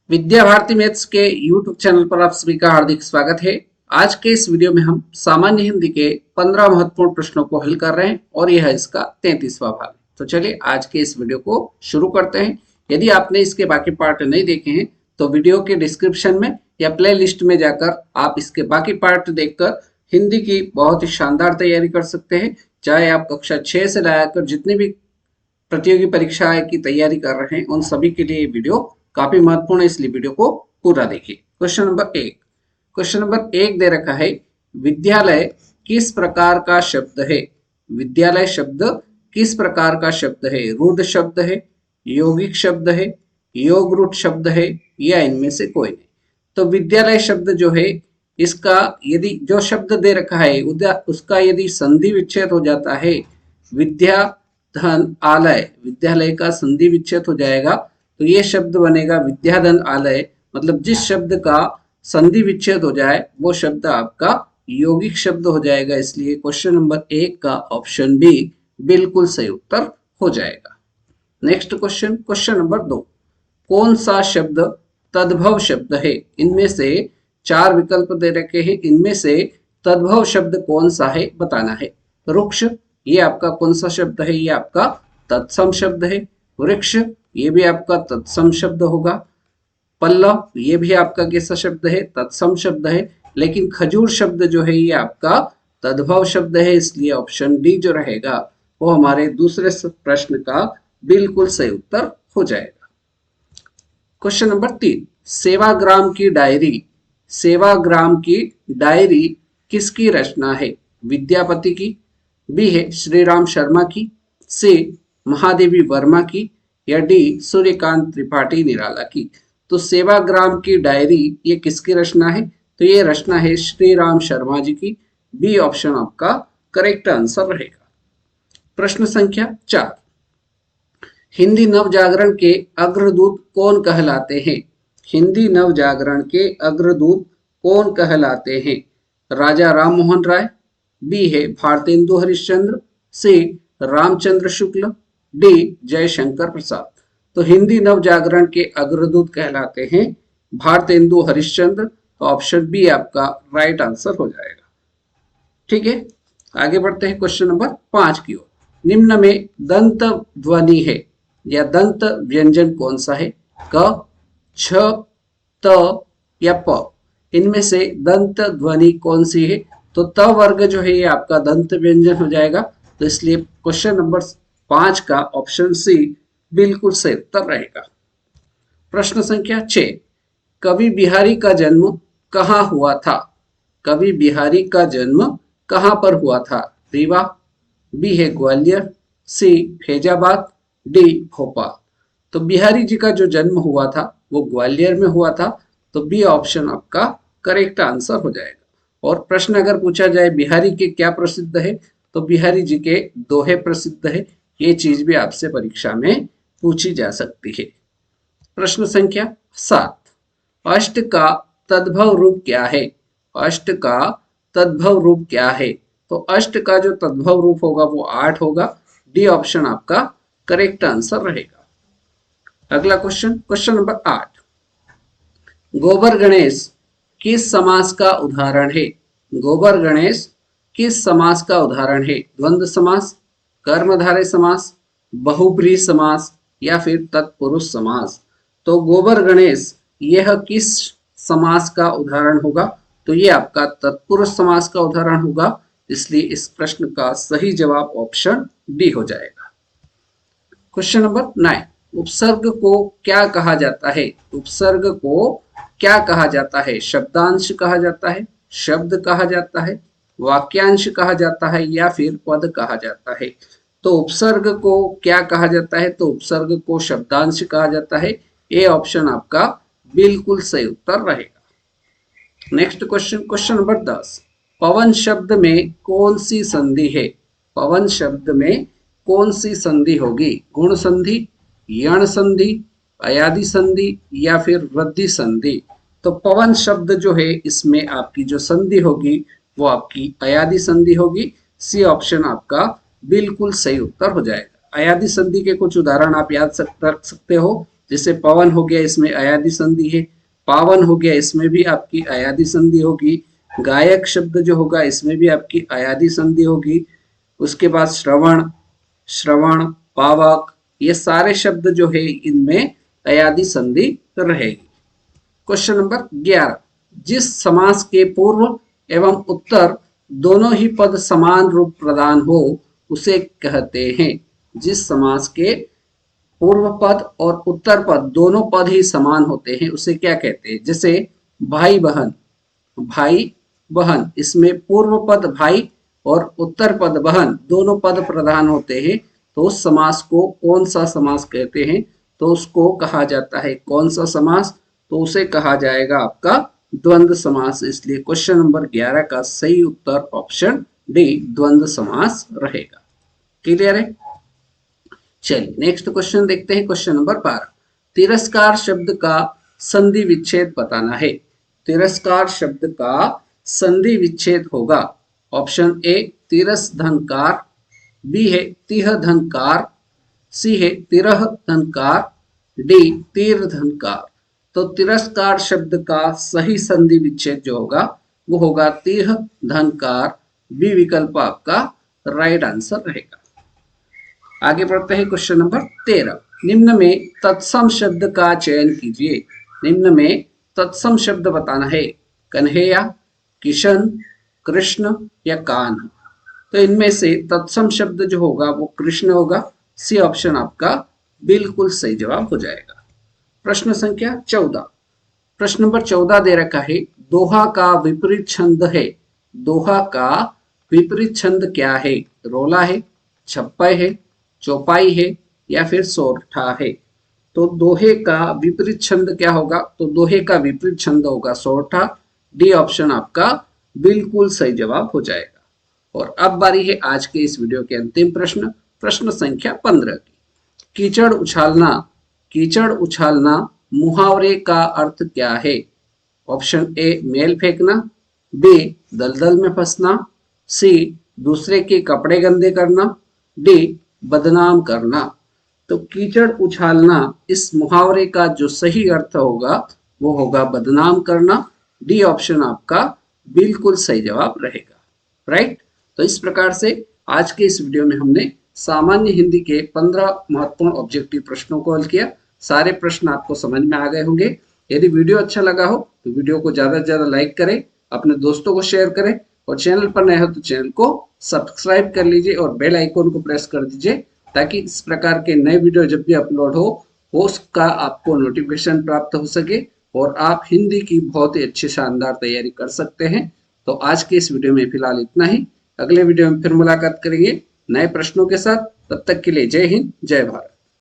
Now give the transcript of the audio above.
Vidya Bharati maths के YouTube channel पर आप सभी का हार्दिक स्वागत है। आज के इस वीडियो में हम सामान्य हिंदी के 15 महत्वपूर्ण प्रश्नों को हल कर रहे हैं और यह इसका 33वां भाग। तो चलिए आज के इस वीडियो को शुरू करते हैं। यदि आपने इसके बाकी पार्ट नहीं देखे हैं तो वीडियो के डिस्क्रिप्शन में या प्ले लिस्ट में जाकर आप इसके बाकी पार्ट देखकर हिंदी की बहुत ही शानदार तैयारी कर सकते हैं। चाहे आप कक्षा 6 से लाकर जितनी भी प्रतियोगी परीक्षा की तैयारी कर रहे हैं उन सभी के लिए वीडियो काफी महत्वपूर्ण है, इसलिए वीडियो को पूरा देखिए। क्वेश्चन नंबर एक दे रखा है, विद्यालय किस प्रकार का शब्द है? विद्यालय शब्द किस प्रकार का शब्द है? रूढ़ शब्द है, यौगिक शब्द है, योग रूढ़ शब्द है या इनमें से कोई नहीं। तो विद्यालय शब्द जो है इसका यदि जो शब्द दे रखा है उसका यदि संधि विच्छेद हो जाता है, विद्या धन आलय, विद्यालय का संधि विच्छेद हो जाएगा तो ये शब्द बनेगा विद्याधन आलय। मतलब जिस शब्द का संधि विच्छेद हो जाए वो शब्द आपका यौगिक शब्द हो जाएगा, इसलिए क्वेश्चन नंबर 1 का ऑप्शन बी बिल्कुल सही उत्तर हो जाएगा। नेक्स्ट क्वेश्चन नंबर 2, कौन सा शब्द तद्भव शब्द है? इनमें से 4 विकल्प दे रखे हैं, इनमें से तद्भव शब्द कौन सा है बताना है। रुक्ष ये आपका कौन सा शब्द है? ये आपका तत्सम शब्द है। वृक्ष ये भी आपका तत्सम शब्द होगा। पल्लव ये भी आपका कैसा शब्द है? तत्सम शब्द है। लेकिन खजूर शब्द जो है ये आपका तद्भव शब्द है, इसलिए ऑप्शन डी जो रहेगा वो हमारे दूसरे प्रश्न का बिल्कुल सही उत्तर हो जाएगा। क्वेश्चन नंबर 3, सेवाग्राम की डायरी, सेवाग्राम की डायरी किसकी रचना है? विद्यापति की, बी है श्री राम शर्मा की, सी महादेवी वर्मा की या डी सूर्यकांत त्रिपाठी निराला की। तो सेवाग्राम की डायरी ये किसकी रचना है? तो ये रचना है श्री राम शर्मा जी की। बी ऑप्शन आपका करेक्ट आंसर रहेगा। प्रश्न संख्या 4, हिंदी नवजागरण के अग्रदूत कौन कहलाते हैं? हिंदी नवजागरण के अग्रदूत कौन कहलाते हैं? राजा राम मोहन राय, बी है भारतेंदु हरिश्चंद्र, सी रामचंद्र शुक्ल, डी जयशंकर प्रसाद। तो हिंदी नवजागरण के अग्रदूत कहलाते हैं भारतेंदु हरिश्चंद्र। तो ऑप्शन बी आपका राइट आंसर हो जाएगा। ठीक है, आगे बढ़ते हैं क्वेश्चन नंबर 5 की ओर। निम्न में दंत ध्वनि है या दंत व्यंजन कौन सा है? क, छ, त या प। इनमें से दंत ध्वनि कौन सी है? तो त वर्ग जो है ये आपका दंत व्यंजन हो जाएगा। तो इसलिए क्वेश्चन नंबर 5 का ऑप्शन सी बिल्कुल सही उत्तर रहेगा। प्रश्न संख्या 6, कवि बिहारी का जन्म कहाँ हुआ था? कवि बिहारी का जन्म कहाँ पर हुआ था? रीवा, बी है ग्वालियर, सी फैजाबाद, डी भोपाल। तो बिहारी जी का जो जन्म हुआ था वो ग्वालियर में हुआ था। तो बी ऑप्शन आपका करेक्ट आंसर हो जाएगा। और प्रश्न अगर पूछा जाए बिहारी के क्या प्रसिद्ध है, तो बिहारी जी के दोहे प्रसिद्ध है। ये चीज भी आपसे परीक्षा में पूछी जा सकती है। प्रश्न संख्या 7, अष्ट का तद्भव रूप क्या है? अष्ट का तद्भव रूप क्या है? तो अष्ट का जो तद्भव रूप होगा वो 8 होगा। डी ऑप्शन आपका करेक्ट आंसर रहेगा। अगला क्वेश्चन नंबर 8, गोबर गणेश किस समास का उदाहरण है? गोबर गणेश किस समास का उदाहरण है? द्वंद्व समास, कर्मधारय समास, बहुब्रीहि समास या फिर तत्पुरुष समास। तो गोबर गणेश यह किस समास का उदाहरण होगा? तो ये आपका तत्पुरुष समास का उदाहरण होगा, इसलिए इस प्रश्न का सही जवाब ऑप्शन डी हो जाएगा। क्वेश्चन नंबर 9, उपसर्ग को क्या कहा जाता है? उपसर्ग को क्या कहा जाता है? शब्दांश कहा जाता है, शब्द कहा जाता है, वाक्यांश कहा जाता है या फिर पद कहा जाता है? तो उपसर्ग को क्या कहा जाता है? तो उपसर्ग को शब्दांश कहा जाता है। ए ऑप्शन आपका बिल्कुल सही उत्तर रहेगा। नेक्स्ट क्वेश्चन नंबर 10, पवन शब्द में कौन सी संधि है? पवन शब्द में कौन सी संधि होगी? गुण संधि, यण संधि, अयादि संधि या फिर वृद्धि संधि? तो पवन शब्द जो है इसमें आपकी जो संधि होगी वो आपकी अयादि संधि होगी। सी ऑप्शन आपका बिल्कुल सही उत्तर हो जाएगा। अयादि संधि के कुछ उदाहरण आप याद रख सकते हो, जैसे पवन हो गया, इसमें अयादि संधि है। पावन हो गया, इसमें भी आपकी अयादि संधि होगी। गायक शब्द जो होगा इसमें भी आपकी अयादि संधि होगी। उसके बाद श्रवण, श्रवण, पावक, ये सारे शब्द जो है इनमें अयादि संधि रहेगी। क्वेश्चन नंबर 11, जिस समास के पूर्व एवं उत्तर दोनों ही पद समान रूप प्रदान हो उसे कहते हैं। जिस समास के पूर्व पद और उत्तर पद दोनों पद ही समान होते हैं उसे क्या कहते हैं? जैसे भाई बहन, भाई बहन, इसमें पूर्व पद भाई और उत्तर पद बहन दोनों पद प्रधान होते हैं, तो उस समास को कौन सा समास कहते हैं? तो उसको कहा जाता है कौन सा समास? तो उसे कहा जाएगा आपका द्वंद्व समास। इसलिए क्वेश्चन नंबर 11 का सही उत्तर ऑप्शन डी द्वंद्व समास रहेगा। क्लियर है? चलिए नेक्स्ट क्वेश्चन देखते हैं। क्वेश्चन नंबर 12, तिरस्कार शब्द का संधि विच्छेद बताना है। तिरस्कार शब्द का संधि विच्छेद होगा ऑप्शन ए तिरस धनकार, बी है तिह धनकार, सी है तिरह धनकार, डी तीर धनकार। तो तिरस्कार शब्द का सही संधि विच्छेद जो होगा वो होगा तिह धनकार। बी विकल्प आपका राइट आंसर रहेगा। आगे बढ़ते हैं। क्वेश्चन नंबर 13, निम्न में तत्सम शब्द का चयन कीजिए। निम्न में तत्सम शब्द बताना है। कन्हैया, किशन, कृष्ण या कान्हा। तो इनमें से तत्सम शब्द जो होगा वो कृष्ण होगा। सी ऑप्शन आपका बिल्कुल सही जवाब हो जाएगा। प्रश्न संख्या 14, प्रश्न नंबर 14 दे रखा है, दोहा का विपरीत छंद है। दोहा का विपरीत छंद क्या है? रोला है, छप्पय है, चौपाई है या फिर सोरठा है। तो दोहे का विपरीत छंद क्या होगा? तो दोहे का विपरीत छंद होगा सोरठा। डी ऑप्शन आपका बिल्कुल सही जवाब हो जाएगा। और अब बारी है आज के इस वीडियो के अंतिम प्रश्न, प्रश्न संख्या 15 की। कीचड़ उछालना, कीचड़ उछालना मुहावरे का अर्थ क्या है? ऑप्शन ए मेल फेंकना, बी दलदल में फंसना, सी दूसरे के कपड़े गंदे करना, डी बदनाम करना। तो कीचड़ उछालना इस मुहावरे का जो सही अर्थ होगा वो होगा बदनाम करना। डी ऑप्शन आपका बिल्कुल सही जवाब रहेगा। राइट? तो इस प्रकार से आज के इस वीडियो में हमने सामान्य हिंदी के 15 महत्वपूर्ण ऑब्जेक्टिव प्रश्नों को हल किया। सारे प्रश्न आपको समझ में आ गए होंगे। यदि वीडियो अच्छा लगा हो तो वीडियो को ज्यादा से ज्यादा लाइक करें, अपने दोस्तों को शेयर करें और चैनल पर नए हो तो चैनल को सब्सक्राइब कर लीजिए और बेल आइकन को प्रेस कर दीजिए ताकि इस प्रकार के नए वीडियो जब भी अपलोड हो उसका आपको नोटिफिकेशन प्राप्त हो सके और आप हिंदी की बहुत ही अच्छी शानदार तैयारी कर सकते हैं। तो आज के इस वीडियो में फिलहाल इतना ही। अगले वीडियो में फिर मुलाकात करेंगे नए प्रश्नों के साथ। तब तक के लिए जय हिंद, जय भारत।